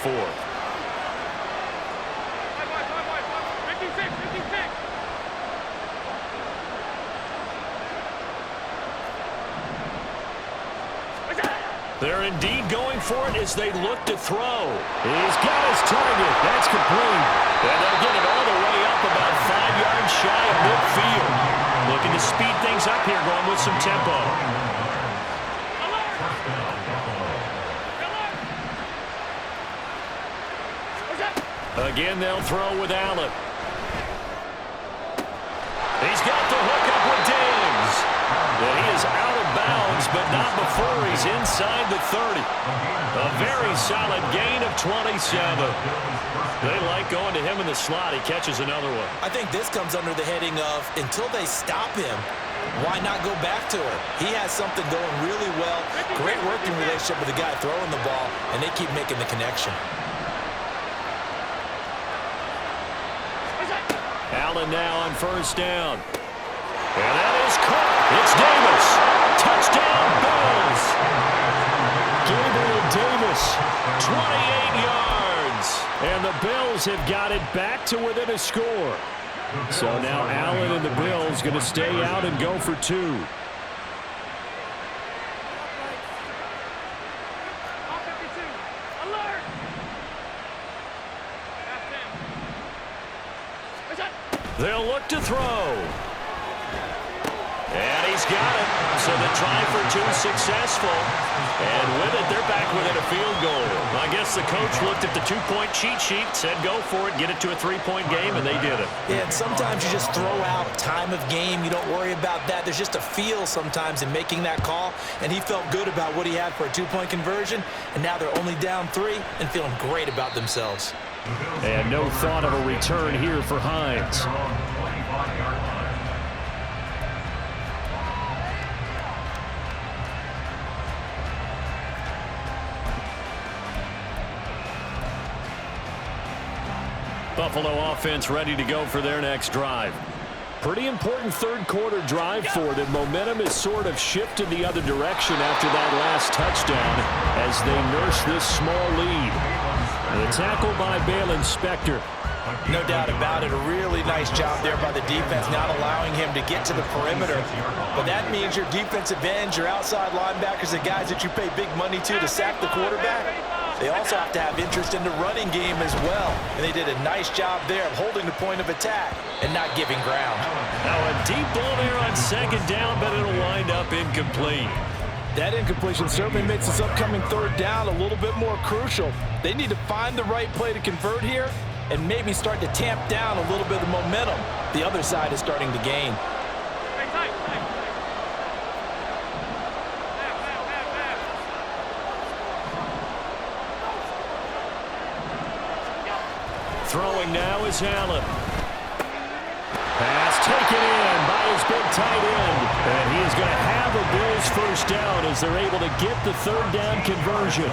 4th. They're indeed going for it as they look to throw. He's got his target. That's complete. And they'll get it all the way up about 5 yards shy of midfield. Looking to speed things up here, going with some tempo. Again, they'll throw with Allen. He's got the hook up with Diggs. And he is out of bounds, but not before he's inside the 30. A very solid gain of 27. They like going to him in the slot. He catches another one. I think this comes under the heading of until they stop him, why not go back to it? He has something going really well. Great working relationship with the guy throwing the ball, and they keep making the connection. Allen now on first down. And that is caught. It's Davis. Touchdown, Bills. Gabriel Davis, 28 yards. And the Bills have got it back to within a score. So now Allen and the Bills going to stay out and go for 2. They'll look to throw. And he's got it. So the try for 2 successful. And with it, they're back within a field goal. I guess the coach looked at the 2-point cheat sheet, said go for it, get it to a 3-point game, and they did it. Yeah, and sometimes you just throw out time of game. You don't worry about that. There's just a feel sometimes in making that call. And he felt good about what he had for a 2-point conversion. And now they're only down 3 and feeling great about themselves. And no thought of a return here for Hines. Buffalo offense ready to go for their next drive. Pretty important third-quarter drive for them. Momentum has sort of shifted the other direction after that last touchdown as they nurse this small lead. The tackle by Balen Spector. No doubt about it. A really nice job there by the defense, not allowing him to get to the perimeter. But that means your defensive ends, your outside linebackers, the guys that you pay big money to sack the quarterback, they also have to have interest in the running game as well. And they did a nice job there of holding the point of attack and not giving ground. Now a deep ball there on second down, but it'll wind up incomplete. That incompletion certainly makes this upcoming third down a little bit more crucial. They need to find the right play to convert here and maybe start to tamp down a little bit of momentum. The other side is starting to gain. Throwing now is Allen. Pass taken in by his big tight end. And he is going to have a Bills first down as they're able to get the third down conversion.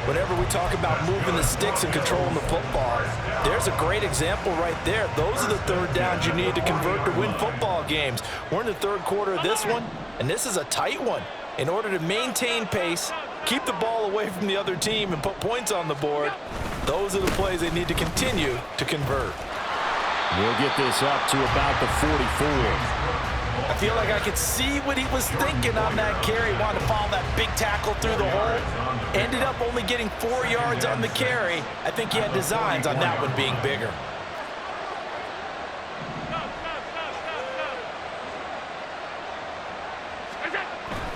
Whenever we talk about moving the sticks and controlling the football, there's a great example right there. Those are the third downs you need to convert to win football games. We're in the third quarter of this one, and this is a tight one. In order to maintain pace, keep the ball away from the other team, and put points on the board, those are the plays they need to continue to convert. We'll get this up to about the 44. I feel like I could see what he was thinking on that carry. Wanted to follow that big tackle through the hole. Ended up only getting 4 yards on the carry. I think he had designs on that one being bigger.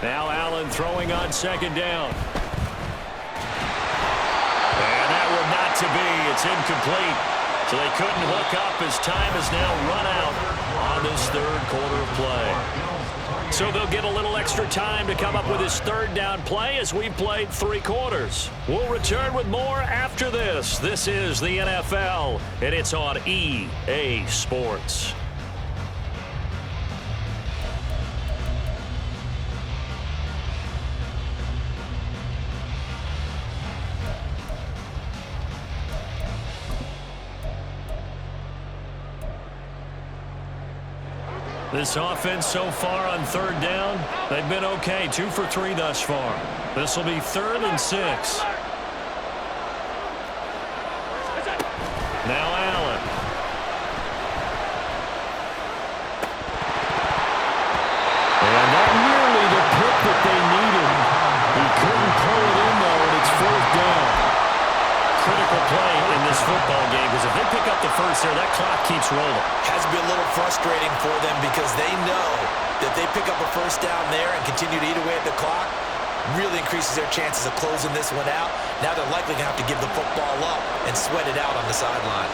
Now Allen throwing on second down. And that one not to be. It's incomplete. So they couldn't hook up as time has now run out on this third quarter of play. So they'll get a little extra time to come up with his third down play as we've played 3 quarters. We'll return with more after this. This is the NFL, and it's on EA Sports. This offense so far on third down, they've been okay. 2 for 3 thus far. This will be 3rd and 6. Now Allen. And not nearly the pick that they needed. He couldn't pull it in, though, and it's fourth down. Critical play in this football game, because if they pick up the first there, that clock keeps rolling. Has to be a little frustrating for them because they know that they pick up a first down there and continue to eat away at the clock, really increases their chances of closing this one out. Now they're likely going to have to give the football up and sweat it out on the sideline.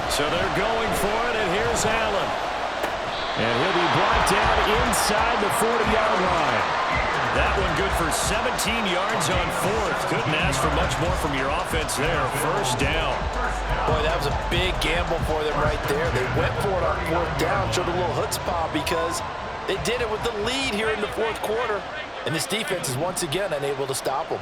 So they're going for it, and here's Allen. And he'll be brought down inside the 40-yard line. That one good for 17 yards on fourth. Couldn't ask for much more from your offense there. First down. Boy, that was a big gamble for them right there. They went for it on fourth down, showed a little chutzpah because they did it with the lead here in the fourth quarter. And this defense is once again unable to stop them.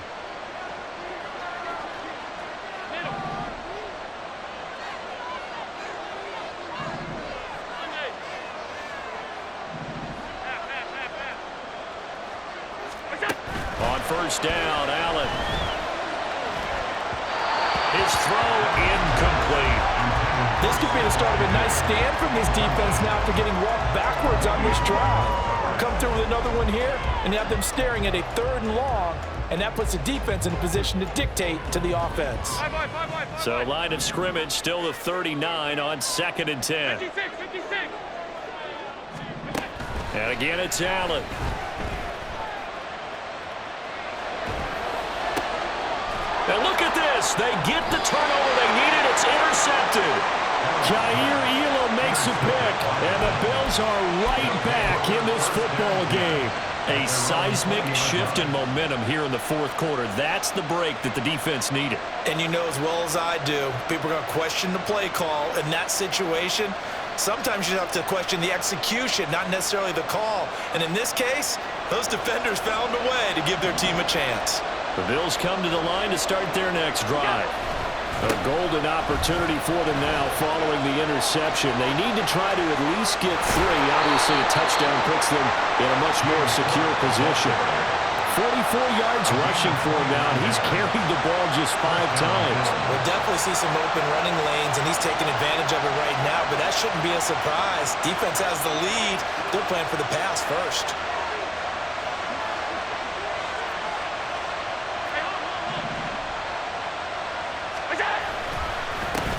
First down, Allen. His throw incomplete. This could be the start of a nice stand from this defense now after getting walked backwards on this drive. Come through with another one here and have them staring at a 3rd and long, and that puts the defense in a position to dictate to the offense. So line of scrimmage still the 39 on 2nd and 10. 56. And again it's Allen. And look at this. They get the turnover they needed. It's intercepted. Jair Elam makes a pick, and the Bills are right back in this football game. A seismic shift in momentum here in the fourth quarter. That's the break that the defense needed. And you know as well as I do, people are going to question the play call in that situation. Sometimes you have to question the execution, not necessarily the call. And in this case, those defenders found a way to give their team a chance. The Bills come to the line to start their next drive. A golden opportunity for them now following the interception. They need to try to at least get 3. Obviously, a touchdown puts them in a much more secure position. 44 yards rushing for him now, and he's carried the ball just 5 times. We'll definitely see some open running lanes, and he's taking advantage of it right now, but that shouldn't be a surprise. Defense has the lead. They're playing for the pass first.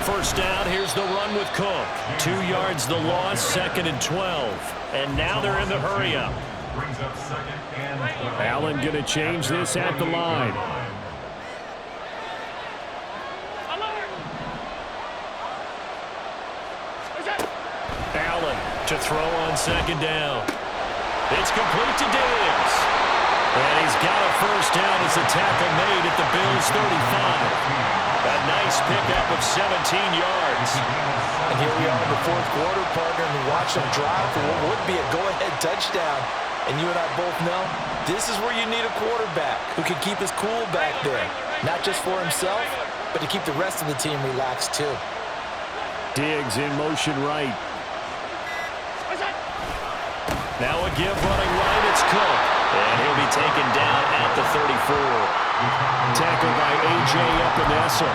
First down, here's the run with Cook. 2 yards the loss, 2nd and 12. And now they're in the hurry-up. Allen going to change this at the line. Allen to throw on 2nd down. It's complete to Diggs. And he's got a first down as the tackle made at the Bills' 35. A nice pickup of 17 yards. And here we are in the fourth quarter, partner, and watch them drive for what would be a go-ahead touchdown. And you and I both know this is where you need a quarterback who can keep his cool back there. Not just for himself, but to keep the rest of the team relaxed too. Diggs in motion right. Now a give running right, it's Cook. And he'll be taken down at the 34. Tackled by A.J. Epinesa.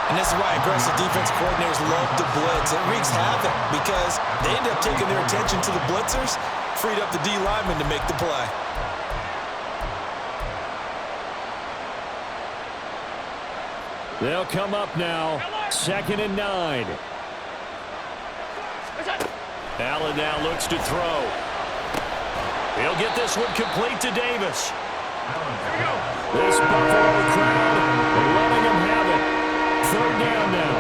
And this is why aggressive defense coordinators love to blitz. It wreaks havoc because they end up taking their attention to the blitzers, freed up the D lineman to make the play. They'll come up now, 2nd and 9. Allen now looks to throw. He'll get this one complete to Davis. This Buffalo crowd letting him have it. 3rd down now.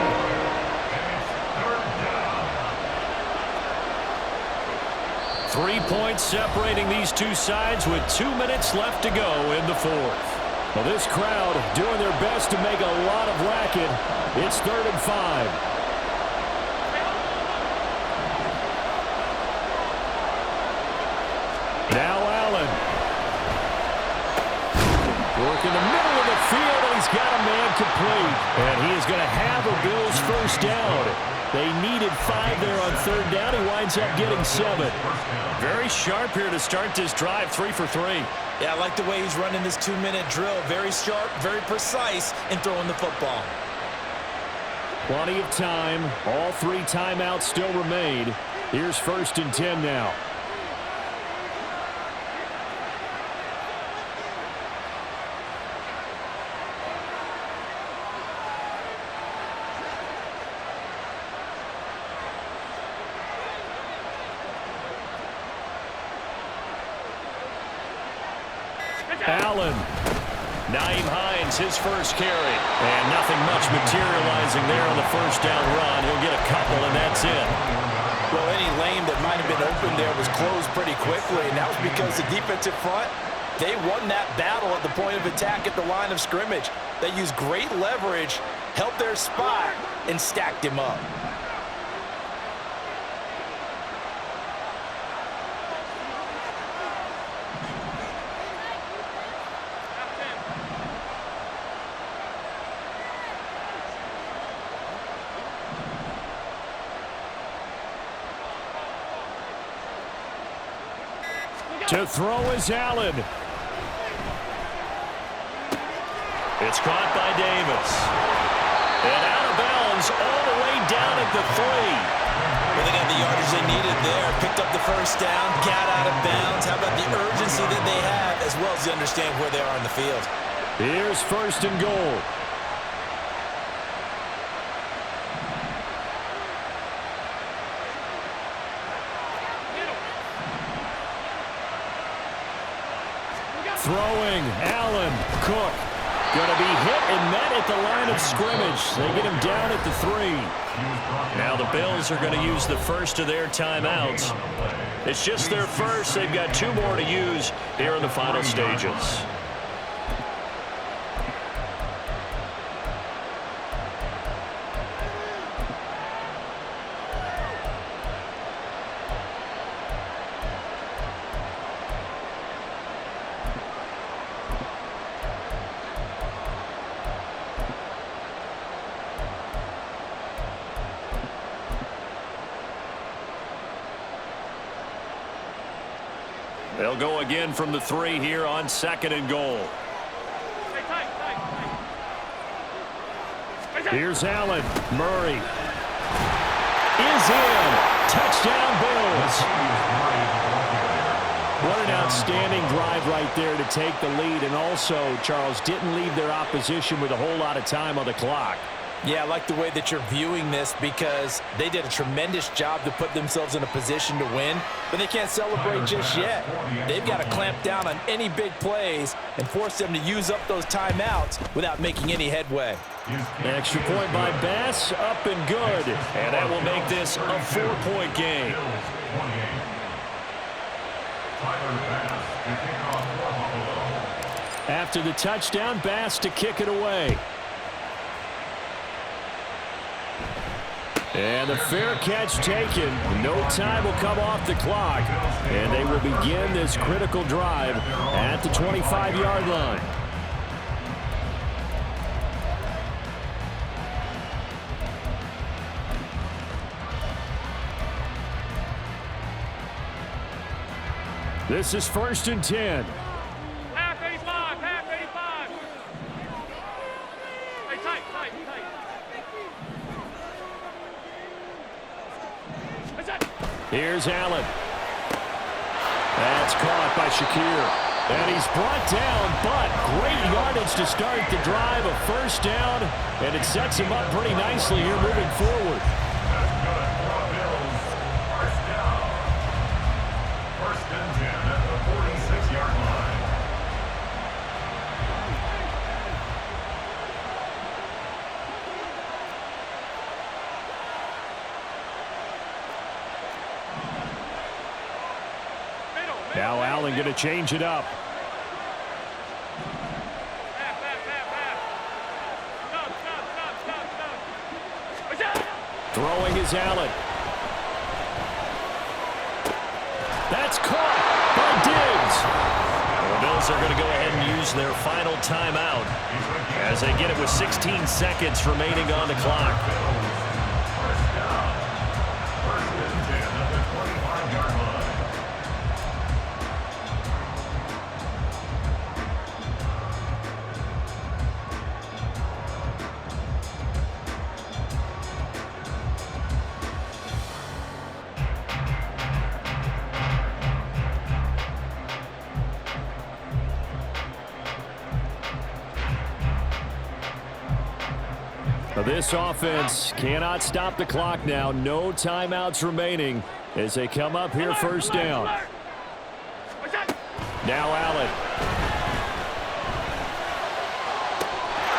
Three points separating these two sides with 2 minutes left to go in the fourth. Well, this crowd doing their best to make a lot of racket. It's 3rd and 5. Now Allen. Work in the middle of the field, and he's got a man complete. And he is going to have a Bills first down. They needed 5 there on third down. He winds up getting 7. Very sharp here to start this drive, 3 for 3. Yeah, I like the way he's running this 2-minute drill. Very sharp, very precise in throwing the football. Plenty of time. All 3 timeouts still remain. Here's 1st and 10 now. Allen. Naeem Hines, his first carry. And nothing much materializing there on the first down run. He'll get a couple, and that's it. Well, any lane that might have been open there was closed pretty quickly, and that was because the defensive front, they won that battle at the point of attack at the line of scrimmage. They used great leverage, held their spot, and stacked him up. To throw is Allen. It's caught by Davis. And out of bounds all the way down at the 3. Well, they got the yardage they needed there. Picked up the first down, got out of bounds. How about the urgency that they have, as well as they understand where they are in the field. Here's 1st and goal. Throwing, Allen, Cook. Going to be hit and met at the line of scrimmage. They get him down at the 3. Now the Bills are going to use the first of their timeouts. It's just their first. They've got 2 more to use here in the final stages. They'll go again from the 3 here on 2nd and goal. Here's Allen. Murray is in. Touchdown, Bills. What an outstanding drive right there to take the lead. And also, Charles, didn't leave their opposition with a whole lot of time on the clock. Yeah, I like the way that you're viewing this because they did a tremendous job to put themselves in a position to win, but they can't celebrate just yet. They've got to clamp down on any big plays and force them to use up those timeouts without making any headway. An extra point by Bass, up and good. And that will make this a 4-point game. After the touchdown, Bass to kick it away. And the fair catch taken. No time will come off the clock. And they will begin this critical drive at the 25-yard line. This is 1st and 10. Half 85, half 85. Hey, tight. Here's Allen. That's caught by Shakir. And he's brought down, but great yardage to start the drive. A first down, and it sets him up pretty nicely here moving forward. First and 10 at the 46-yard line. Now Allen going to change it up. Throwing is Allen. That's caught by Diggs. The Bills are going to go ahead and use their final timeout as they get it with 16 seconds remaining on the clock. This offense cannot stop the clock now. No timeouts remaining as they come up here first down. Now Allen.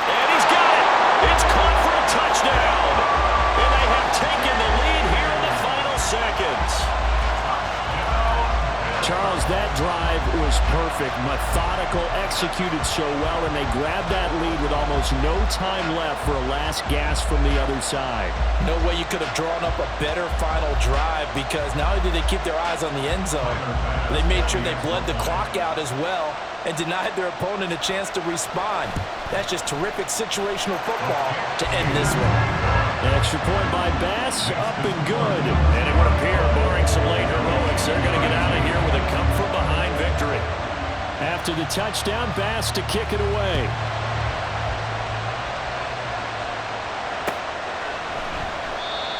And he's got it. It's caught for a touchdown. And they have taken the lead here in the final seconds. Charles, that drive was perfect. Methodical, executed so well, and they grabbed that lead with almost no time left for a last gasp from the other side. No way you could have drawn up a better final drive, because not only did they keep their eyes on the end zone, they made sure they bled the clock out as well and denied their opponent a chance to respond. That's just terrific situational football to end this one. An extra point by Bass, up and good. And it would appear, barring some late heroics, they're going to get out of here with a come-from-behind victory. After the touchdown, Bass to kick it away.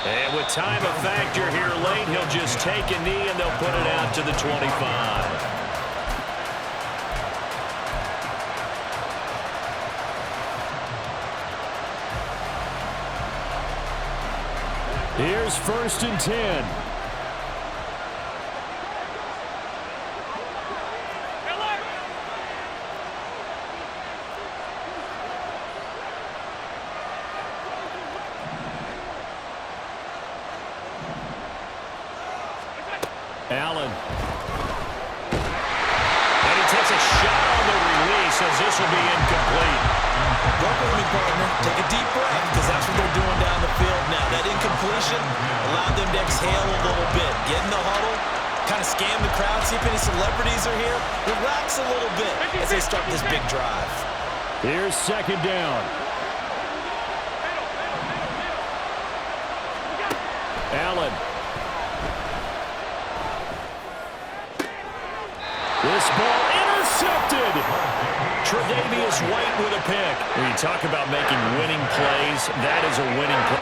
And with time of factor here late, he'll just take a knee and they'll put it out to the 25. Here's 1st and 10. Allen. And he takes a shot on the release as this will be incomplete. Work with me, partner. Take a deep breath, because that's what they're doing down the field now. That incompletion allowed them to exhale a little bit. Get in the huddle, kind of scan the crowd, see if any celebrities are here. Relax a little bit as they start this big drive. Here's 2nd down. Allen. This ball intercepted. Tre'Davious White with a pick. When you talk about making winning plays, that is a winning play.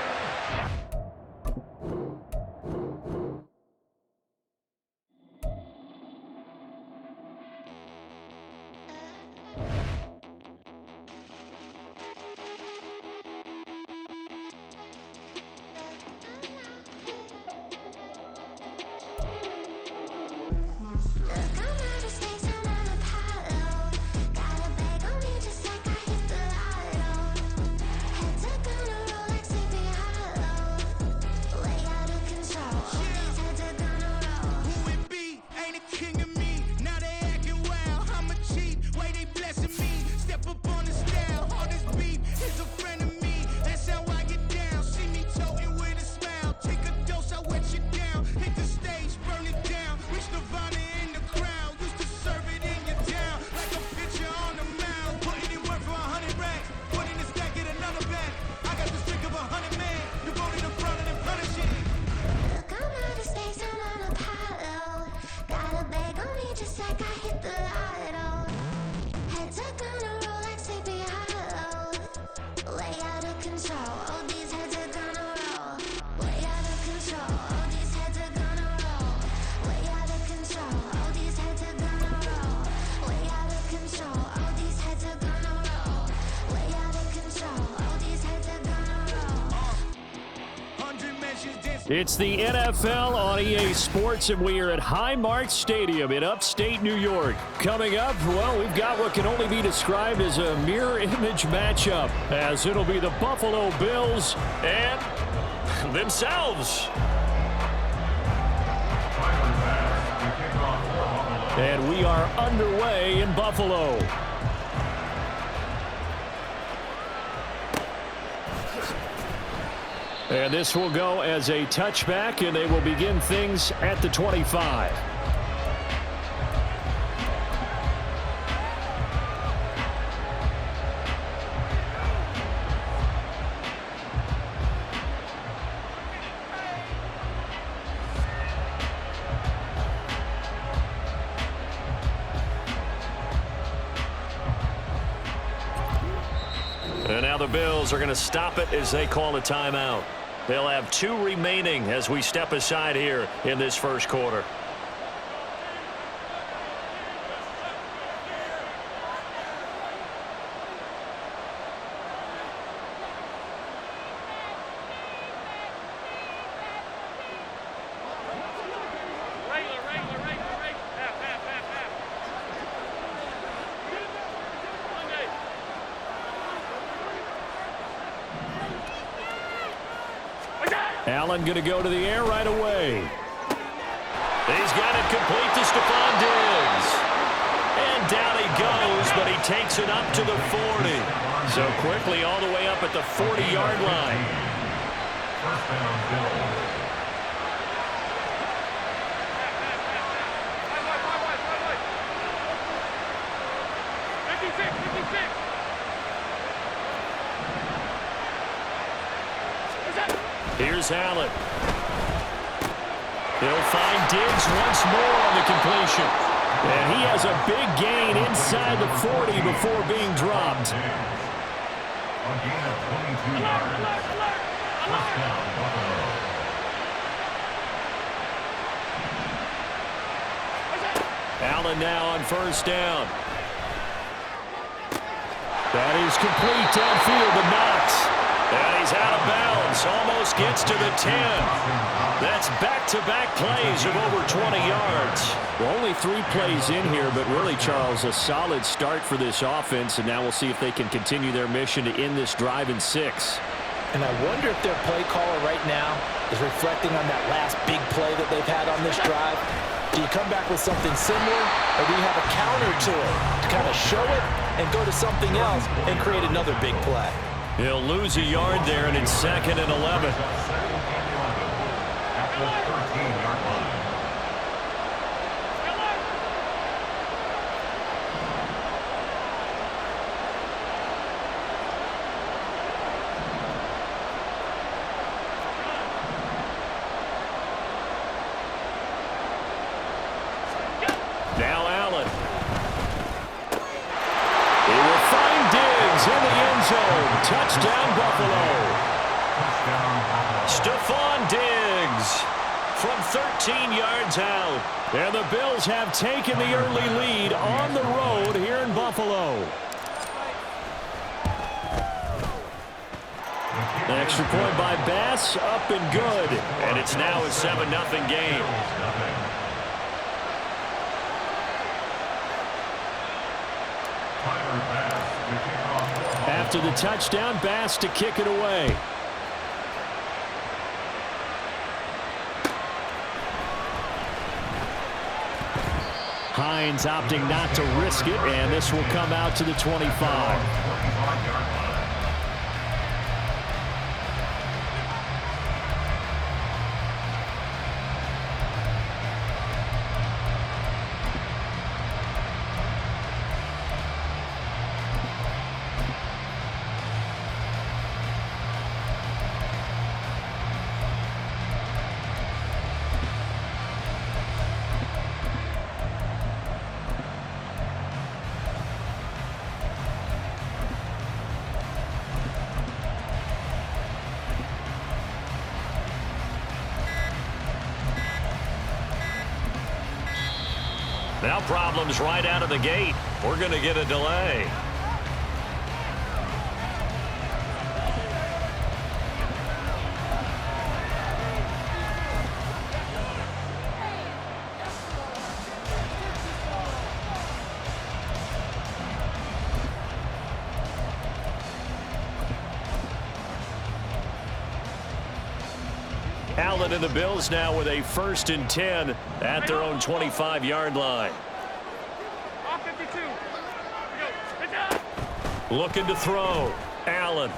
It's the NFL on EA Sports, and we are at Highmark Stadium in upstate New York. Coming up, well, we've got what can only be described as a mirror image matchup, as it'll be the Buffalo Bills and themselves. And we are underway in Buffalo. And this will go as a touchback, and they will begin things at the 25. And now the Bills are going to stop it as they call a timeout. They'll have 2 remaining as we step aside here in this first quarter. Allen going to go to the air right away. He's got it complete to Stephon Diggs. And down he goes, but he takes it up to the 40. So quickly all the way up at the 40-yard line. First down, Bills. Here's Allen. He'll find Diggs once more on the completion. And he has a big gain inside the 40 before being dropped. A gain of 22 yards. First down, Buffalo. Allen now on first down. That is complete downfield to Knox. And he's out of bounds. Almost gets to the 10. That's back-to-back plays of over 20 yards. Well, only 3 plays in here, but really, Charles, a solid start for this offense. And now we'll see if they can continue their mission to end this drive in 6. And I wonder if their play caller right now is reflecting on that last big play that they've had on this drive. Do you come back with something similar, or do you have a counter to it to kind of show it and go to something else and create another big play? He'll lose a yard there, and it's 2nd and 11. At the 13-yard line. Now Allen. He will find Diggs in the end zone. Touchdown, Buffalo. Stephon Diggs from 13 yards out. And the Bills have taken the early lead on the road here in Buffalo. The extra point by Bass, up and good. And it's now a 7-0 game. After the touchdown, Bass to kick it away. Hines opting not to risk it, and this will come out to the 25. Now problems right out of the gate. We're going to get a delay. Allen and the Bills now with a 1st and 10 at their own 25-yard line. Looking to throw. Allen.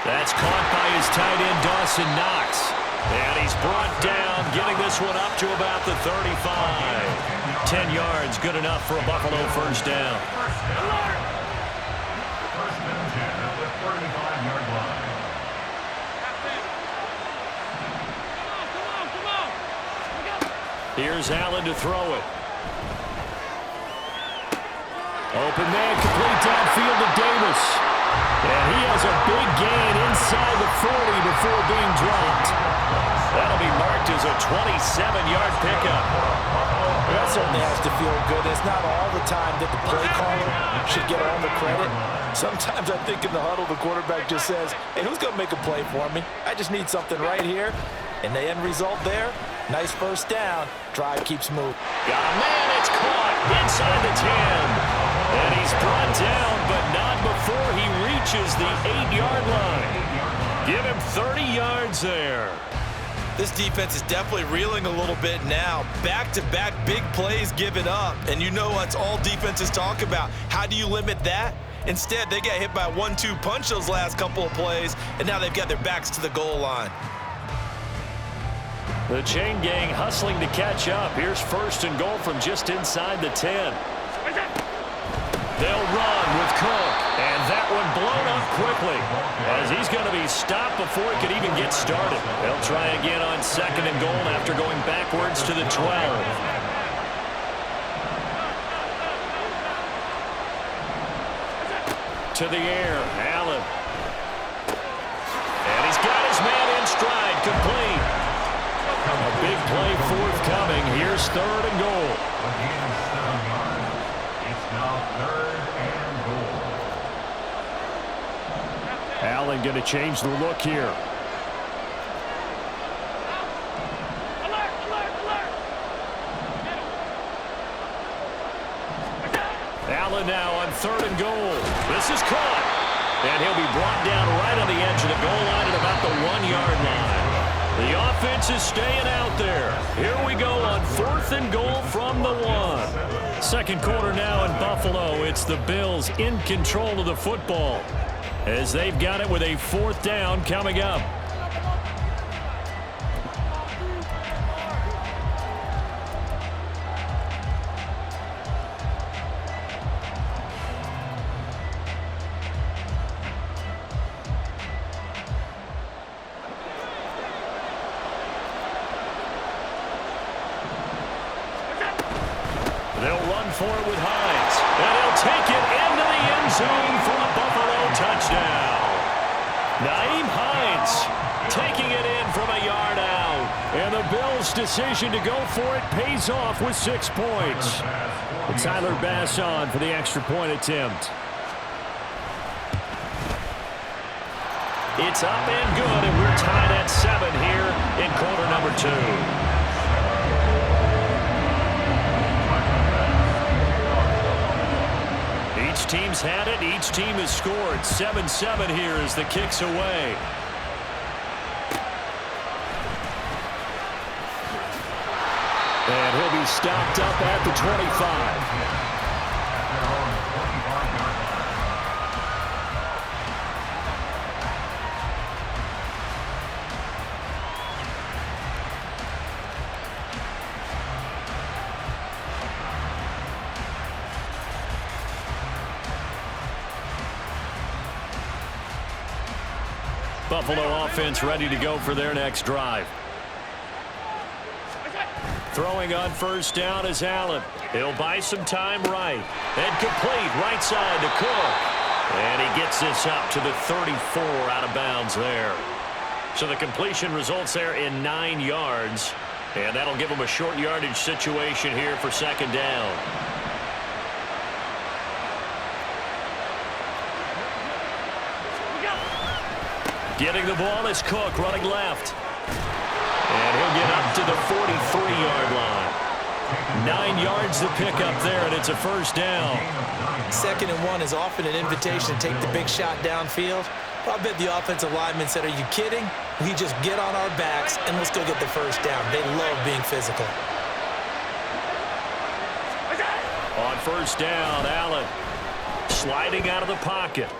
That's caught by his tight end, Dawson Knox. And he's brought down, getting this one up to about the 35. 10 yards, good enough for a Buffalo first down. First and 10 at the 35-yard line. Here's Allen to throw it. Open man, complete downfield to Davis. And he has a big gain inside the 40 before being dropped. That'll be marked as a 27-yard pickup. That certainly has to feel good. It's not all the time that the play caller should get all the credit. Sometimes I think in the huddle, the quarterback just says, hey, who's going to make a play for me? I just need something right here. And the end result there, nice first down. Drive keeps moving. Got a man, it's caught inside the 10. And he's brought down, but not before he reaches the 8-yard line. Give him 30 yards there. This defense is definitely reeling a little bit now. Back-to-back big plays given up. And you know what's all defenses talk about. How do you limit that? Instead, they got hit by a 1-2 punch those last couple of plays, and now they've got their backs to the goal line. The chain gang hustling to catch up. Here's 1st and goal from just inside the 10. They'll run with Cook, and that one blown up quickly as he's going to be stopped before he could even get started. They'll try again on 2nd and goal after going backwards to the 12. To the air, Allen. And he's got his man in stride, complete. A big play forthcoming. Here's 3rd and goal. Again, 7 yards. It's now 3rd and goal. Allen going to change the look here. Alert, alert, alert. Allen now on 3rd and goal. This is caught. And he'll be brought down right on the edge of the goal line at about the 1-yard line. The offense is staying out there. Here we go on 4th and goal from the 1. Second quarter now in Buffalo. It's the Bills in control of the football as they've got it with a 4th down coming up. They'll run for it with Hines. And he'll take it into the end zone for a Buffalo touchdown. Nyheim Hines taking it in from a yard out. And the Bills' decision to go for it pays off with 6 points. And Tyler Bass on for the extra point attempt. It's up and good, and we're tied at 7 here in quarter number 2. Each team's had it. Each team has scored. 7-7 here as the kick's away. And he'll be stopped up at the 25. Buffalo offense ready to go for their next drive. Throwing on 1st down is Allen. He'll buy some time right. And complete right side to Cook. And he gets this up to the 34 out of bounds there. So the completion results there in 9 yards. And that'll give him a short yardage situation here for 2nd down. Getting the ball is Cook running left. And he'll get up to the 43-yard line. 9 yards to pick up there, and it's a 1st down. 2nd and 1 is often an invitation to take the big shot downfield. I bet the offensive lineman said, "Are you kidding? We just get on our backs and let's go get the 1st down." They love being physical. On 1st down, Allen sliding out of the pocket.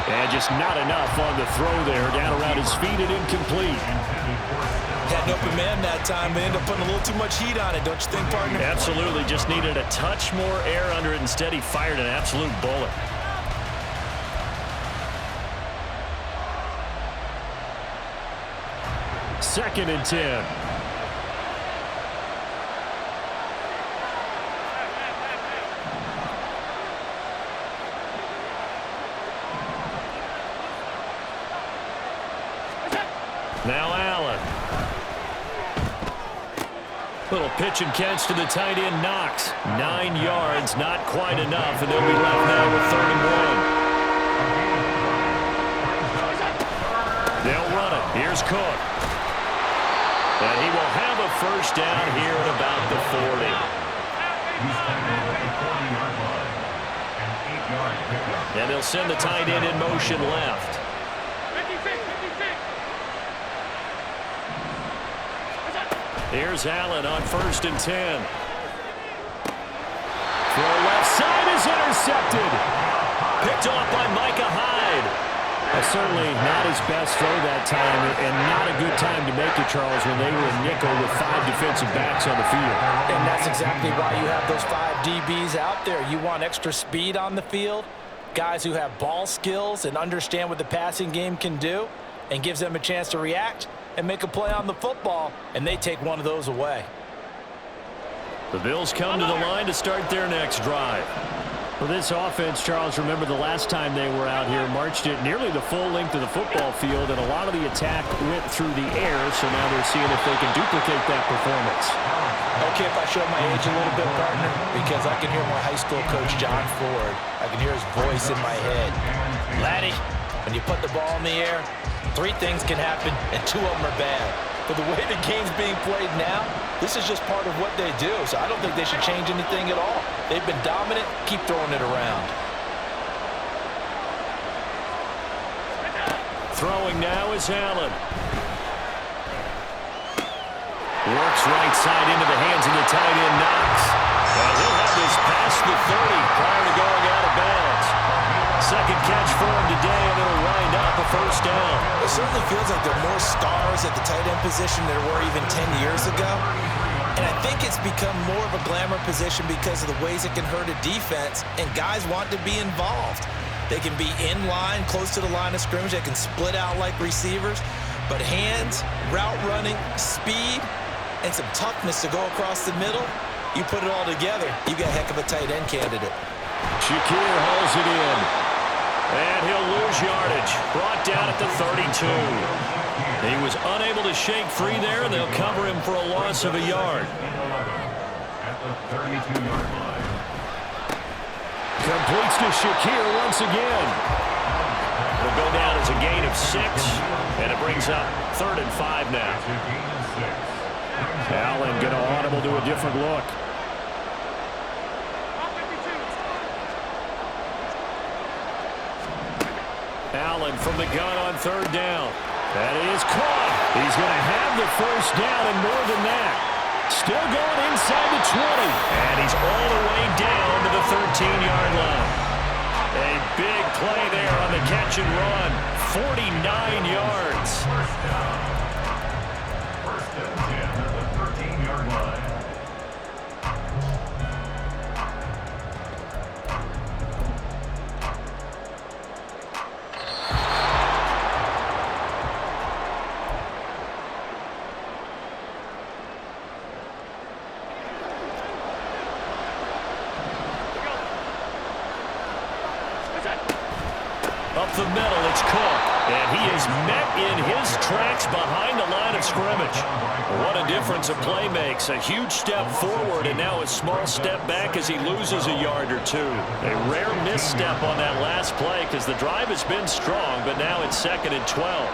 And just not enough on the throw there. Down around his feet and incomplete. Had an open man that time. They ended up putting a little too much heat on it, don't you think, partner? Absolutely. Just needed a touch more air under it. Instead, he fired an absolute bullet. Second and 10. Now Allen. Little pitch and catch to the tight end, Knox. 9 yards, not quite enough, and they'll be left now with 3rd and 1. They'll run it. Here's Cook. And he will have a 1st down here at about the 40. And they'll send the tight end in motion left. Here's Allen on 1st and 10. Throw left side is intercepted. Picked off by Micah Hyde. Certainly not his best throw that time, and not a good time to make it, Charles, when they were in nickel with 5 defensive backs on the field. And that's exactly why you have those 5 DBs out there. You want extra speed on the field, guys who have ball skills and understand what the passing game can do, and gives them a chance to react and make a play on the football, and they take one of those away. The Bills come to the line to start their next drive. Well, this offense, Charles, remember the last time they were out here, marched it nearly the full length of the football field, and a lot of the attack went through the air, so now they're seeing if they can duplicate that performance. Okay, if I show my age a little bit, partner, because I can hear my high school coach, John Ford. I can hear his voice in my head. Laddie, when you put the ball in the air, 3 things can happen, and 2 of them are bad. But the way the game's being played now, this is just part of what they do, so I don't think they should change anything at all. They've been dominant. Keep throwing it around. Throwing now is Allen. Works right side into the hands of the tight end, Knox. Well, he'll have this past the 30 prior to going out of bounds. Second catch for him today, and it'll wind up a 1st down. It certainly feels like there are more stars at the tight end position than there were even 10 years ago. And I think it's become more of a glamour position because of the ways it can hurt a defense, and guys want to be involved. They can be in line, close to the line of scrimmage. They can split out like receivers. But hands, route running, speed, and some toughness to go across the middle, you put it all together, you got a heck of a tight end candidate. Shakir hauls it in. And he'll lose yardage. Brought down at the 32. He was unable to shake free there, and they'll cover him for a loss of a yard. At the 32-yard line. Completes to Shakir once again. It'll go down as a gain of 6, and it brings up 3rd and 5 now. It's a gain of 6. Allen going to audible to a different look. Allen from the gun on 3rd down. That is caught. He's going to have the 1st down and more than that. Still going inside the 20. And he's all the way down to the 13-yard line. A big play there on the catch and run. 49 yards. First and 10 at the 13-yard line. Up the middle, it's Cook. And he is met in his tracks behind the line of scrimmage. What a difference a play makes. A huge step forward and now a small step back as he loses a yard or 2. A rare misstep on that last play because the drive has been strong, but now it's 2nd and 12.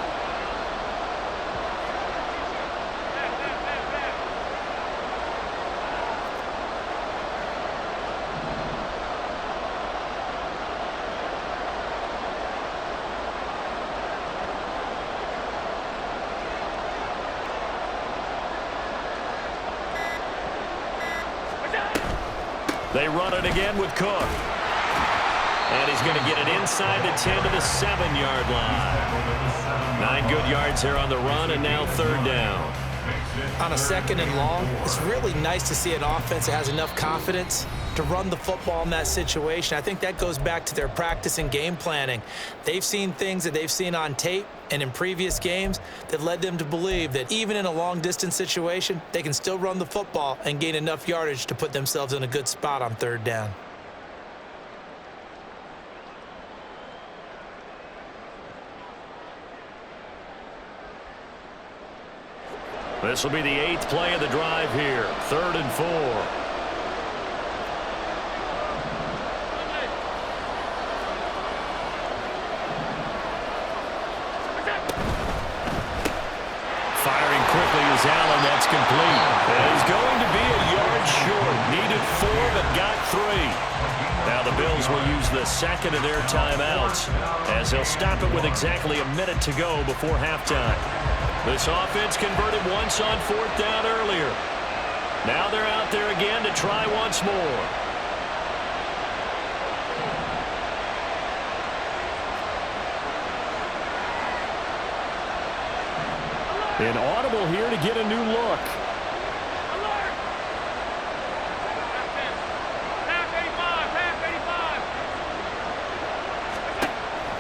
They run it again with Cook. And he's going to get it inside the 10 to the 7-yard line. 9 good yards here on the run, and now 3rd down. On a 2nd and long, it's really nice to see an offense that has enough confidence to run the football in that situation. I think that goes back to their practice and game planning. They've seen things that they've seen on tape and in previous games that led them to believe that even in a long-distance situation, they can still run the football and gain enough yardage to put themselves in a good spot on 3rd down. This will be the 8th play of the drive here. 3rd and 4. Firing quickly is Allen. That's complete. It is going to be a yard short. Needed 4, but got 3. Now the Bills will use the 2nd of their timeouts as they'll stop it with exactly a minute to go before halftime. This offense converted once on 4th down earlier. Now they're out there again to try once more. An audible here to get a new look. Alert! Pass 85, pass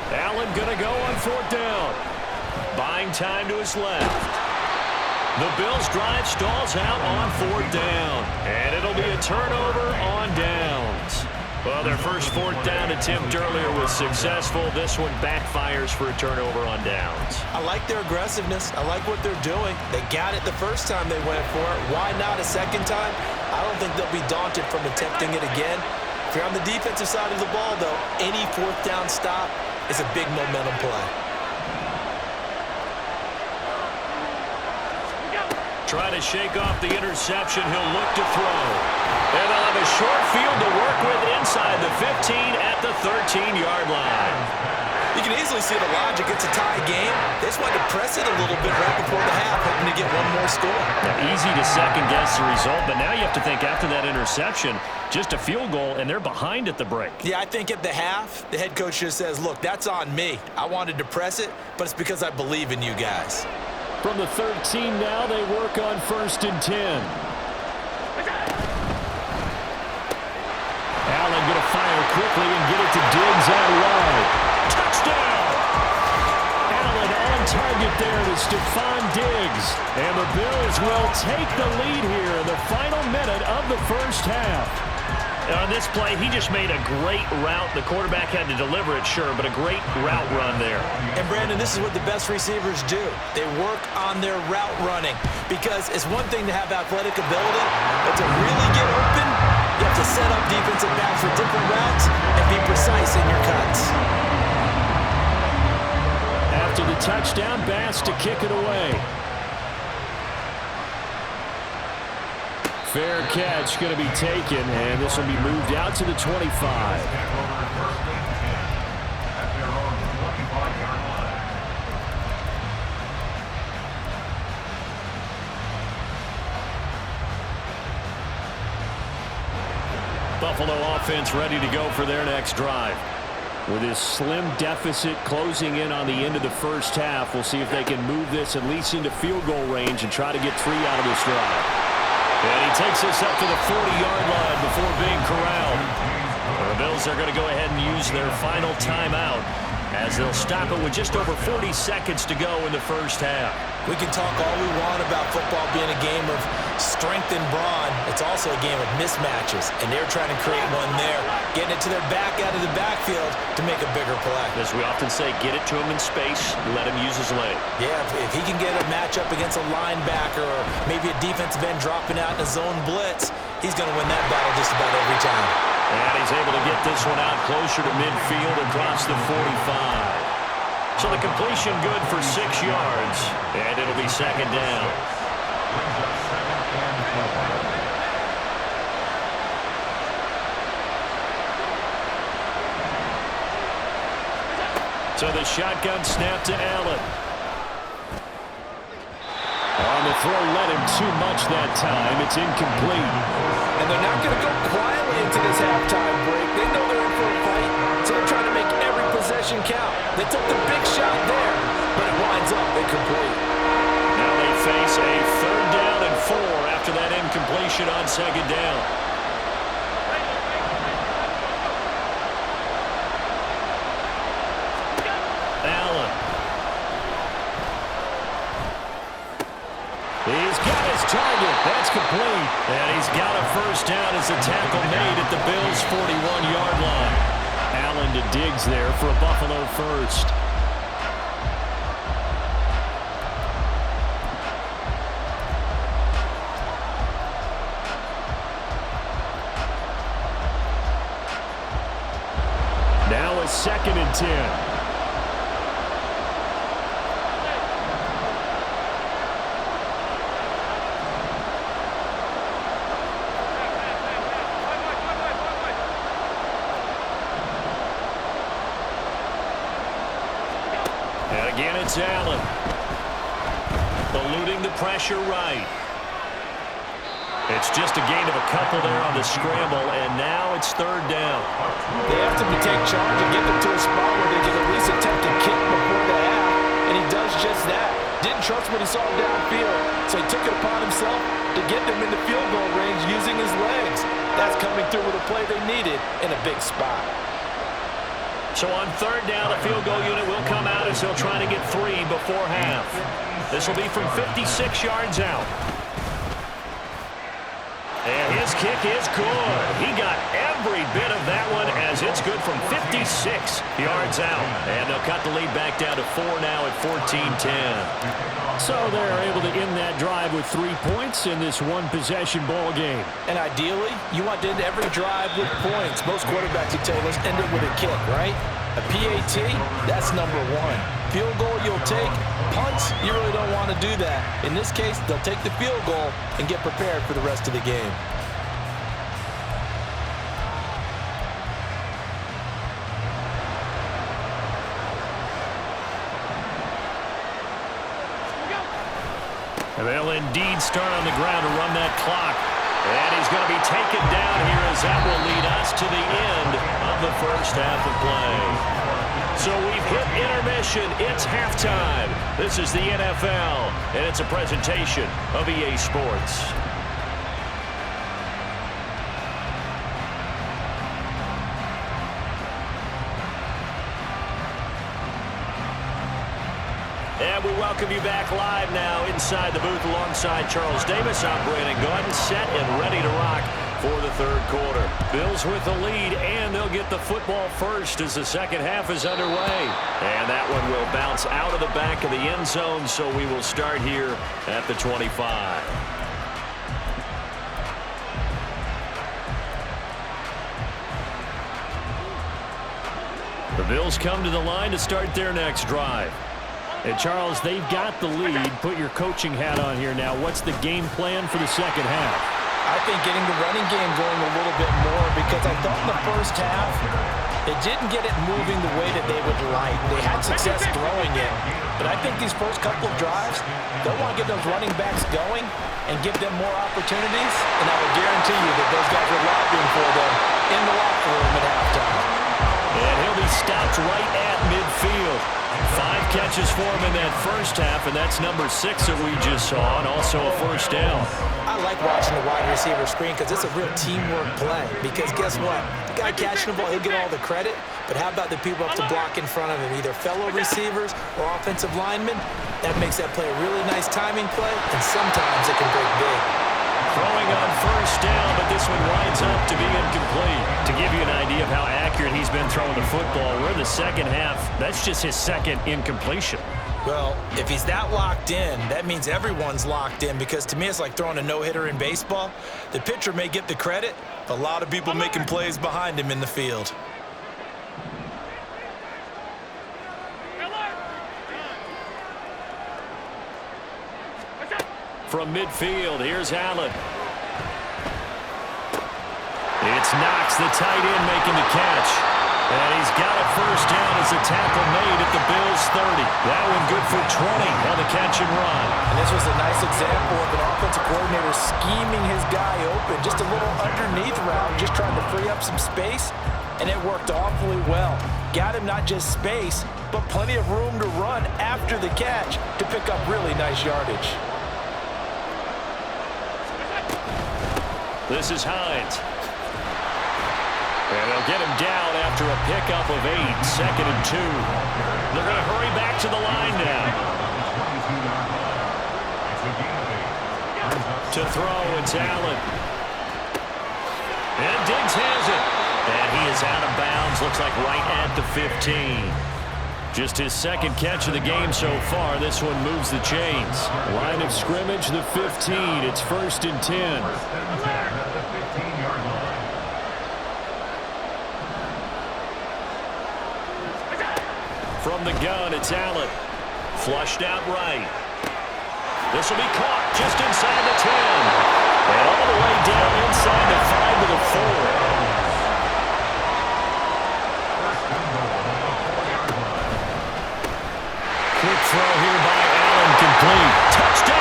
85. Allen going to go on 4th down. Buying time to his left. The Bills' drive stalls out on 4th down. And it'll be a turnover on downs. Well, their first 4th down attempt earlier was successful. This one backfires for a turnover on downs. I like their aggressiveness. I like what they're doing. They got it the first time they went for it. Why not a second time? I don't think they'll be daunted from attempting it again. If you're on the defensive side of the ball, though, any 4th down stop is a big momentum play. Try to shake off the interception. He'll look to throw. And they'll have a short field to work with inside the 15 at the 13-yard line. You can easily see the logic. It's a tie game. They just wanted to press it a little bit right before the half, hoping to get one more score. Now, easy to second-guess the result, but now you have to think after that interception, just a field goal, and they're behind at the break. Yeah, I think at the half, the head coach just says, look, that's on me. I wanted to press it, but it's because I believe in you guys. From the 13 now, they work on 1st and 10. Allen going to fire quickly and get it to Diggs out wide. Touchdown! Allen on target there to Stephon Diggs. And the Bills will take the lead here in the final minute of the first half. On this play, he just made a great route. The quarterback had to deliver it, sure, but a great route run there. And, Brandon, this is what the best receivers do. They work on their route running because it's one thing to have athletic ability, but to really get open, you have to set up defensive backs for different routes and be precise in your cuts. After the touchdown, Bass to kick it away. Fair catch going to be taken, and this will be moved out to the 25. Buffalo offense ready to go for their next drive. With this slim deficit closing in on the end of the first half, we'll see if they can move this at least into field goal range and try to get 3 out of this drive. And he takes us up to the 40-yard line before being corralled. The Bills are going to go ahead and use their final timeout as they'll stop it with just over 40 seconds to go in the first half. We can talk all we want about football being a game of strength and brawn. It's also a game of mismatches, and they're trying to create one there, getting it to their back out of the backfield to make a bigger play. As we often say, get it to him in space, let him use his leg. Yeah, if he can get a matchup against a linebacker or maybe a defensive end dropping out in a zone blitz, he's going to win that battle just about every time. And he's able to get this one out closer to midfield across the 45. So the completion good for 6 yards, and it'll be 2nd down. So the shotgun snap to Allen. On the throw, led him too much that time. It's incomplete. And they're not going to go quietly into this halftime break. They know they're in for a fight, so they're trying to make every possession count. They took the big shot there, but it winds up incomplete. Now they face a 3rd down and 4 after that incompletion on 2nd down. Allen. He's got his target. That's complete. And he's got a 1st down as the tackle made at the Bills' 41-yard line. Allen to Diggs there for a Buffalo 1st. Now a 2nd and 10. And again, it's Allen. Eluding the pressure right. It's just a gain of a couple there on the scramble, and now it's third down. They have to take charge and get them to a spot where they can at least attempt to kick before the half, and he does just that. Didn't trust what he saw downfield, so he took it upon himself to get them into field goal range using his legs. That's coming through with a play they needed in a big spot. So on third down, a field goal unit will come out as they'll try to get 3 before half. This will be from 56 yards out. And his kick is good. He got every bit of that one as it's good from 56 yards out. And they'll cut the lead back down to 4 now at 14-10. So they're able to end that drive with 3 points in this one-possession ball game. And ideally, you want to end every drive with points. Most quarterbacks would tell you, let's end it with a kick, right? A PAT, that's number 1. Field goal you'll take. Punts, you really don't want to do that. In this case, they'll take the field goal and get prepared for the rest of the game. And they'll indeed start on the ground to run that clock. And he's going to be taken down here as that will lead us to the end of the first half of play. So we've hit intermission. It's halftime. This is the NFL, and it's a presentation of EA Sports. And we welcome you back live now inside the booth alongside Charles Davis. I'm Brandon Gordon, set and ready to rock for the third quarter. Bills with the lead, and they'll get the football first as the second half is underway. And that one will bounce out of the back of the end zone, so we will start here at the 25. The Bills come to the line to start their next drive. And Charles, they've got the lead. Put your coaching hat on here now. What's the game plan for the second half? I think getting the running game going a little bit more, because I thought in the first half they didn't get it moving the way that they would like. They had success throwing it, but I think these first couple of drives, they'll want to get those running backs going and give them more opportunities, and I will guarantee you that those guys are lobbying for them in the locker room at halftime. And he'll be stopped right at midfield. 5 catches for him in that first half, and that's number 6 that we just saw, and also a first down. I like watching the wide receiver screen because it's a real teamwork play. Because guess what? The guy catching the ball, he'll get all the credit, but how about the people up to block in front of him, either fellow receivers or offensive linemen? That makes that play a really nice timing play, and sometimes it can break big. Throwing on first down, but this one winds up to be incomplete. To give you an idea of how accurate he's been throwing the football, we're in the second half. That's just his second incompletion. Well, if he's that locked in, that means everyone's locked in, because to me it's like throwing a no-hitter in baseball. The pitcher may get the credit, but a lot of people making plays behind him in the field. From midfield, here's Allen. It's Knox, the tight end, making the catch. And he's got a first down as a tackle made at the Bills' 30. That one good for 20 on the catch and run. And this was a nice example of an offensive coordinator scheming his guy open. Just a little underneath route, just trying to free up some space. And it worked awfully well. Got him not just space, but plenty of room to run after the catch to pick up really nice yardage. This is Hines. And they'll get him down after a pickup of 8, 2nd and 2. They're going to hurry back to the line now. To throw, it's Allen. And Diggs has it. And he is out of bounds, looks like right at the 15. Just his second catch of the game so far. This one moves the chains. Line of scrimmage, the 15. It's 1st and 10. From the gun, it's Allen. Flushed out right. This will be caught just inside the 10. And all the way down inside the 5 to the 4. Quick throw here by Allen, complete. Touchdown.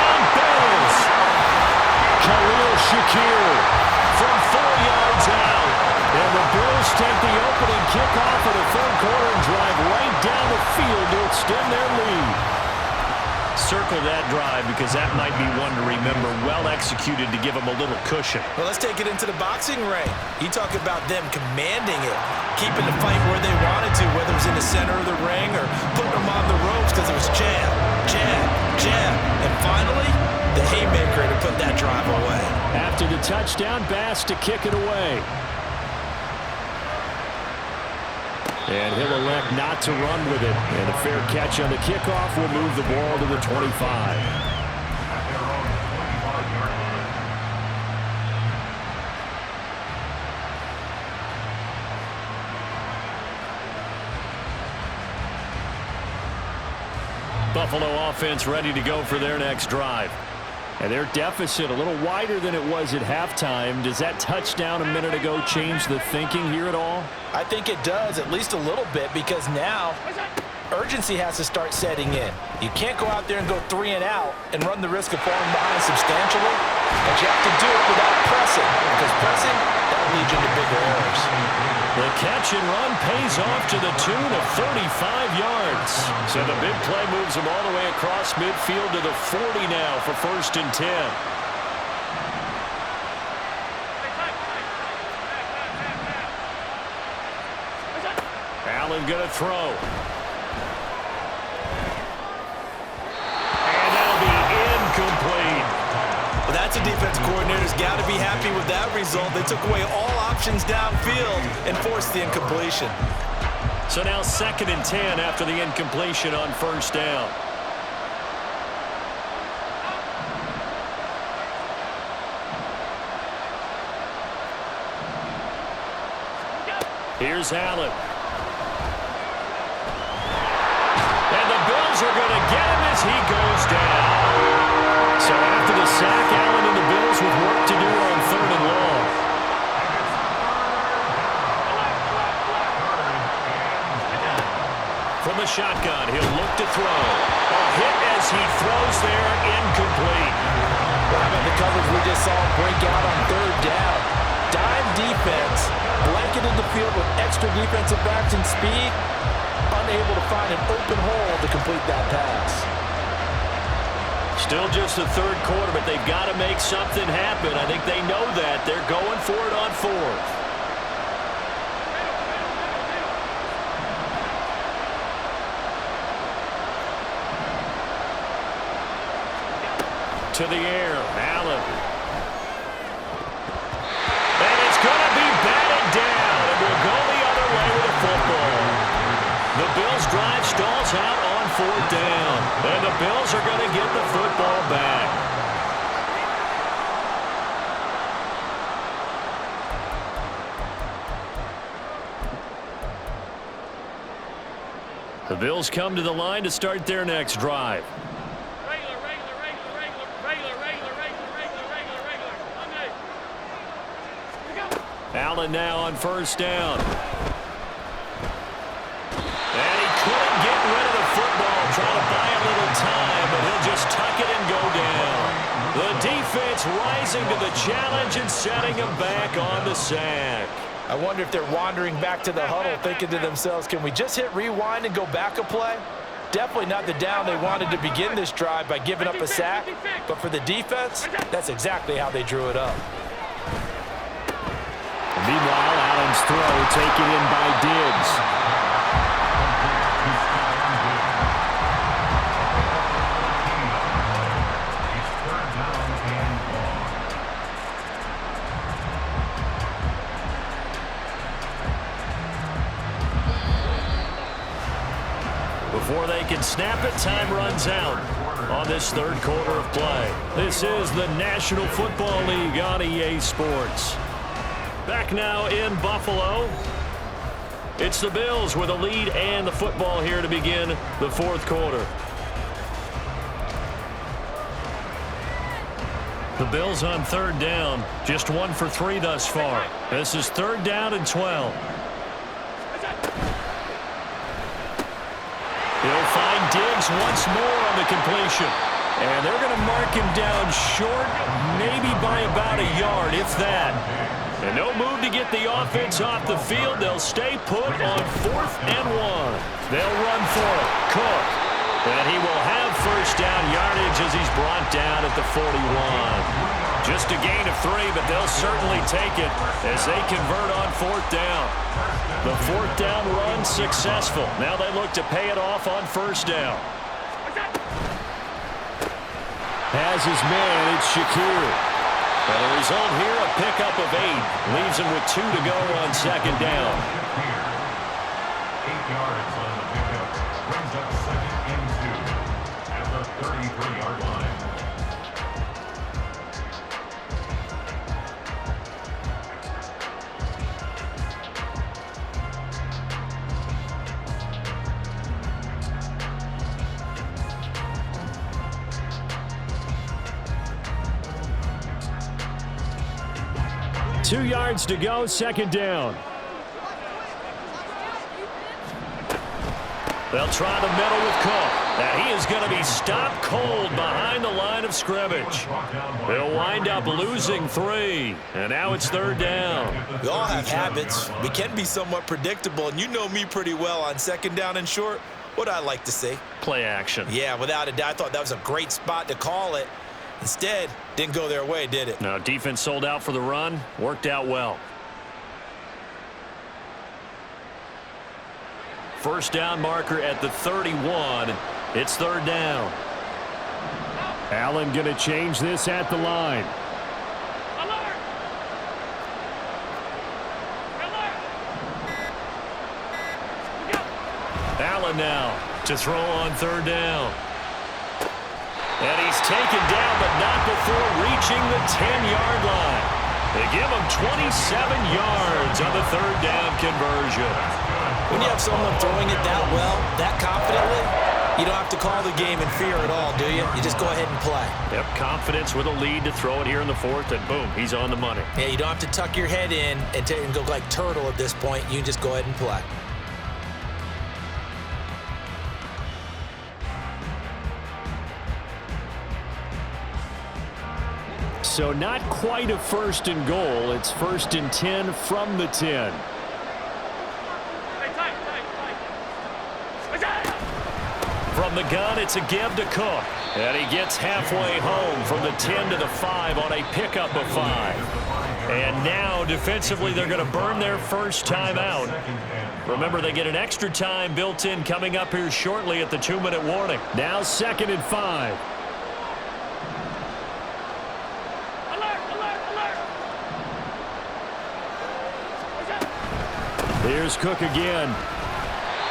take the opening kickoff of the third quarter and drive right down the field to extend their lead. Circle that drive because that might be one to remember. Well executed to give them a little cushion. Well, let's take it into the boxing ring. You talk about them commanding it, keeping the fight where they wanted to, whether it was in the center of the ring or putting them on the ropes because it was jab, jab, jab. And finally, the haymaker to put that drive away. After the touchdown, Bass to kick it away. And he'll elect not to run with it. And a fair catch on the kickoff will move the ball to the 25. Buffalo offense ready to go for their next drive. And their deficit a little wider than it was at halftime. Does that touchdown a minute ago change the thinking here at all? I think it does, at least a little bit, because now urgency has to start setting in. You can't go out there and go 3 and out and run the risk of falling behind substantially, but you have to do it without pressing, because pressing, that'll lead you to bigger errors. The catch and run pays off to the tune of 35 yards. So the big play moves them all the way across midfield to the 40 now for 1st and 10. Allen going to throw. And that'll be incomplete. Well, that's a defense coordinator's got to be happy with that result. They took away all options downfield and forced the incompletion. So now 2nd and 10 after the incompletion on 1st down. Here's Allen. And the Bills are going to get him as he goes down. So after the sack, Allen and the Bills with work to do on 3rd and long. From the shotgun, he'll look to throw. A hit as he throws there, incomplete. How about the coverage we just saw break out on 3rd down? Dime defense, blanketed the field with extra defensive backs and speed, unable to find an open hole to complete that pass. Still just the 3rd quarter, but they've got to make something happen. I think they know that. They're going for it on 4th. To the air, Allen. And it's going to be batted down, and we'll go the other way with the football. The Bills drive stalls out on 4th down, and the Bills are going to get the football back. The Bills come to the line to start their next drive. Allen now on 1st down. And he couldn't get rid of the football, trying to buy a little time, but he'll just tuck it and go down. The defense rising to the challenge and setting him back on the sack. I wonder if they're wandering back to the huddle thinking to themselves, can we just hit rewind and go back a play? Definitely not the down they wanted to begin this drive by giving up a sack, but for the defense, that's exactly how they drew it up. Meanwhile, Allen's throw taken in by Diggs. Before they can snap it, time runs out on this 3rd quarter of play. This is the National Football League on EA Sports. Back now in Buffalo. It's the Bills with a lead and the football here to begin the 4th quarter. The Bills on 3rd down, just 1 for 3 thus far. This is 3rd down and 12. He'll find Diggs once more on the completion. And they're going to mark him down short, maybe by about a yard, if that. And no move to get the offense off the field. They'll stay put on 4th and 1. They'll run for it. Cook. And he will have first down yardage as he's brought down at the 41. Just a gain of 3, but they'll certainly take it as they convert on 4th down. The 4th down run successful. Now they look to pay it off on 1st down. Has his man, it's Shakir. And the result here, a pickup of 8. Leaves him with 2 to go on 2nd down. 8 yards on the pickup. Brings up 2nd and 2 at the 33-yard line. Two yards to go, 2nd down. They'll try the middle with Cook. And he is going to be stopped cold behind the line of scrimmage. They'll wind up losing 3. And now it's 3rd down. We all have habits. We can be somewhat predictable, and you know me pretty well on 2nd down and short. What I like to say? Play action. Yeah, without a doubt. I thought that was a great spot to call it. Instead, didn't go their way, did it? No, defense sold out for the run. Worked out well. First down marker at the 31. It's 3rd down. Allen going to change this at the line. Alert! Alert! Allen now to throw on 3rd down. And he's taken down, but not before reaching the 10-yard line. They give him 27 yards on the 3rd down conversion. When you have someone throwing it that well, that confidently, you don't have to call the game in fear at all, do you? You just go ahead and play. Yep, confidence with a lead to throw it here in the 4th, and boom, he's on the money. Yeah, you don't have to tuck your head in and go like turtle at this point. You can just go ahead and play. So not quite a 1st and goal. It's 1st and 10 from the 10. From the gun, it's a give to Cook. And he gets halfway home from the 10 to the 5 on a pickup of 5. And now, defensively, they're going to burn their first time out. Remember, they get an extra time built in coming up here shortly at the 2-minute warning. Now 2nd and 5. Here's Cook again.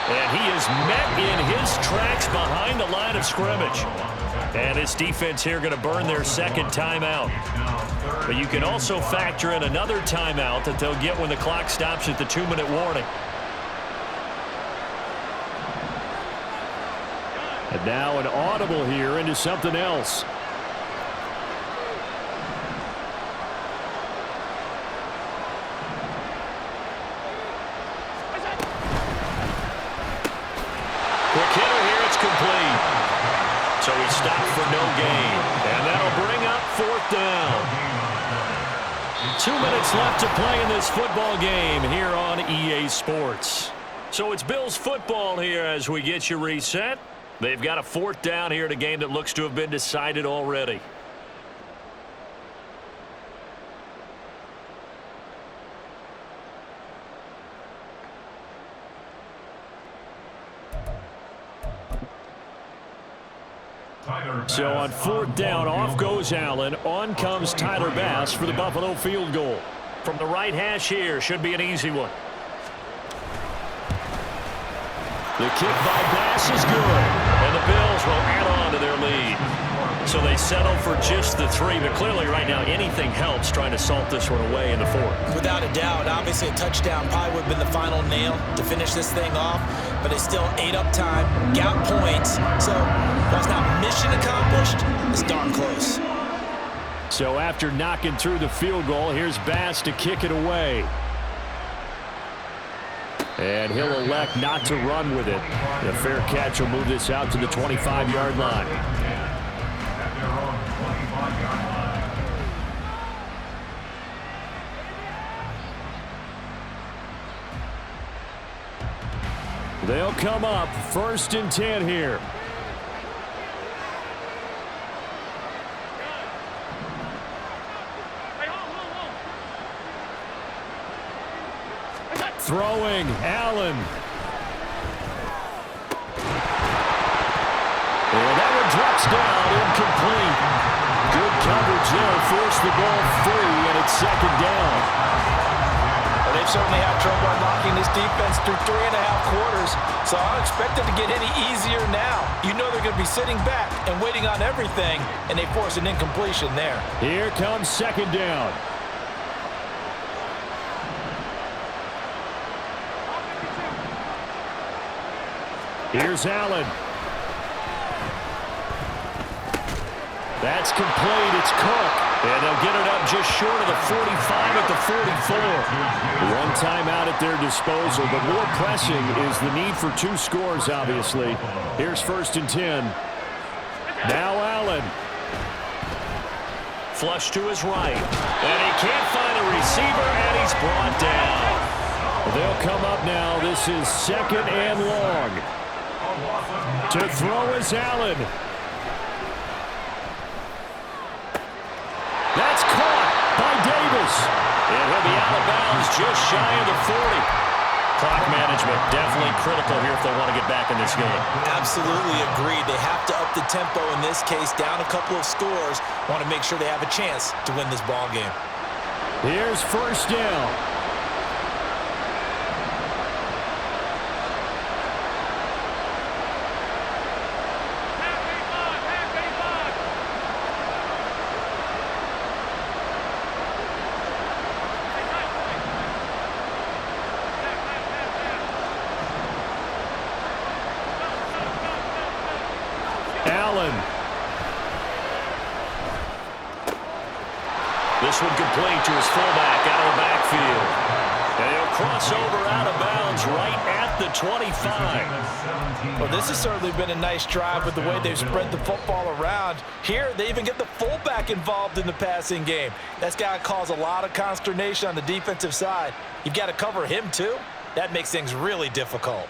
And he is met in his tracks behind the line of scrimmage. And his defense here going to burn their 2nd timeout. But you can also factor in another timeout that they'll get when the clock stops at the 2-minute warning. And now an audible here into something else. Quick hitter here, it's complete. So he stopped for no gain. And that'll bring up 4th down. 2 minutes left to play in this football game here on EA Sports. So it's Bills football here as we get you reset. They've got a 4th down here in a game that looks to have been decided already. So on 4th down, off goes Allen. On comes Tyler Bass for the Buffalo field goal. From the right hash here, should be an easy one. The kick by Bass is good. And the Bills will add on to their lead. So they settle for just the 3, but clearly right now anything helps trying to salt this one away in the 4th. Without a doubt, obviously a touchdown probably would have been the final nail to finish this thing off, but they still ate up time, got points, so while it's not mission accomplished, it's darn close. So after knocking through the field goal, here's Bass to kick it away. And he'll elect not to run with it. The fair catch will move this out to the 25-yard line. They'll come up 1st and 10 here. Throwing, Allen. And that one drops down, incomplete. Good coverage there, forced the ball free, and it's 2nd down. Well, they've certainly had trouble unlocking this defense through 3.5 quarters, so I don't expect it to get any easier now. You know they're going to be sitting back and waiting on everything, and they force an incompletion there. Here comes 2nd down. Here's Allen. That's complete. It's Cook. And they'll get it up just short of the 45 at the 44. One timeout at their disposal, but more pressing is the need for 2 scores, obviously. Here's 1st and 10. Now Allen. Flush to his right. And he can't find a receiver, and he's brought down. They'll come up now. This is 2nd and long. To throw is Allen. That's caught by Davis. And he'll be out of bounds just shy of the 40. Clock management definitely critical here if they want to get back in this game. Absolutely agreed. They have to up the tempo in this case, down a couple of scores. Want to make sure they have a chance to win this ball game. Here's 1st down. Allen. This one complete to his fullback out of the backfield. And he'll cross over out of bounds right at the 25. Well, this has certainly been a nice drive with the way they've spread the football around. Here, they even get the fullback involved in the passing game. That's got to cause a lot of consternation on the defensive side. You've got to cover him, too. That makes things really difficult.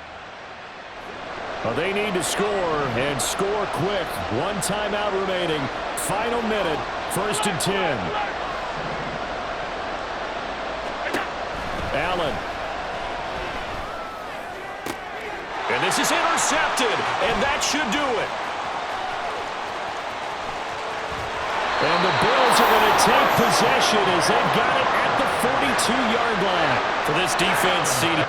Well, they need to score, and score quick. 1 timeout remaining. Final minute, 1st and 10. Allen. And this is intercepted, and that should do it. And the Bills are going to take possession as they've got it at the 42-yard line. For this defense, CD.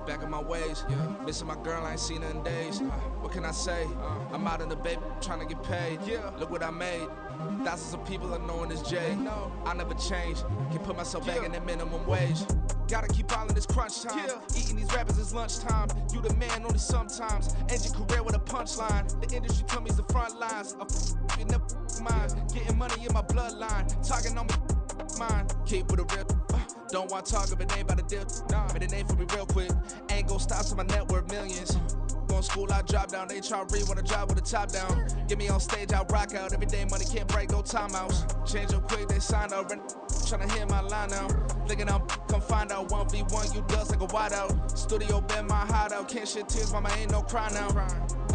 Back in my ways, missing my girl, I ain't seen her in days. What can I say? I'm out in the baby, trying to get paid. Look what I made. Thousands of people are knowing this J. I never change. Can put myself back in that minimum wage. Gotta keep all in this crunch time. Eating these rappers is lunchtime. You the man only sometimes. End your career with a punchline. The industry tell me it's the front lines. You never mine. Getting money in my bloodline. Talking on me, mine. Keep with a real. Don't want to talk if it ain't about a deal. Made a name for me real quick. Ain't gon' stop till my net worth millions. Going school, I drop down. They try to read when I drive with the top down. Get me on stage, I rock out. Every day money can't break, go timeouts. Change up quick, they sign up. Tryna hear my line now. Thinking I'm come find out 1v1, you dust like a wideout. Studio been my hideout. Can't shed tears, mama ain't no cry now.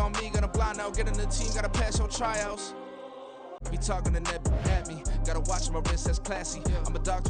On me, gonna blind out. Get in the team, gotta pass your tryouts. Be talking to net at me. Gotta watch my wrist, that's classy. I'm a doctor.